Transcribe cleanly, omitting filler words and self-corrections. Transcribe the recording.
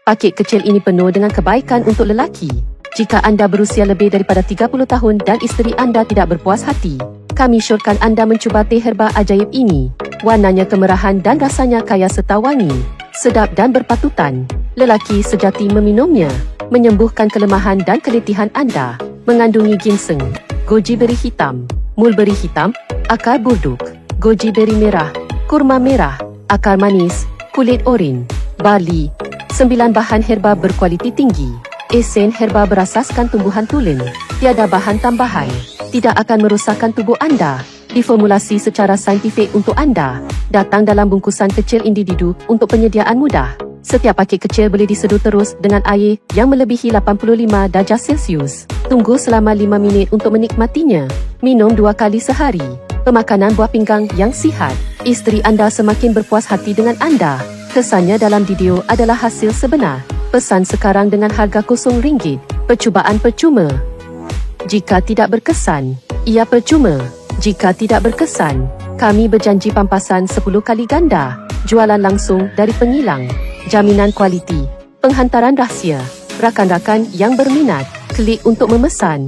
Paket kecil ini penuh dengan kebaikan untuk lelaki. Jika anda berusia lebih daripada 30 tahun dan isteri anda tidak berpuas hati, kami syorkan anda mencuba teh herba ajaib ini. Warnanya kemerahan dan rasanya kaya serta wangi, sedap dan berpatutan. Lelaki sejati meminumnya, menyembuhkan kelemahan dan keletihan anda. Mengandungi ginseng, goji beri hitam, mulberi hitam, akar burduk, goji beri merah, kurma merah, akar manis, kulit oren, barli, 9 bahan herba berkualiti tinggi. Esen herba berasaskan tumbuhan tulen, tiada bahan tambahan, tidak akan merosakkan tubuh anda. Diformulasi secara saintifik untuk anda. Datang dalam bungkusan kecil individu untuk penyediaan mudah. Setiap paket kecil boleh diseduh terus dengan air yang melebihi 85 darjah Celsius. Tunggu selama 5 minit untuk menikmatinya. Minum 2 kali sehari. Pemakanan buah pinggang yang sihat. Isteri anda semakin berpuas hati dengan anda. Kesannya dalam video adalah hasil sebenar. Pesan sekarang dengan harga RM0. Percubaan percuma. Jika tidak berkesan, ia percuma. Jika tidak berkesan, kami berjanji pampasan 10 kali ganda. Jualan langsung dari pengilang. Jaminan kualiti. Penghantaran rahsia. Rakan-rakan yang berminat, klik untuk memesan.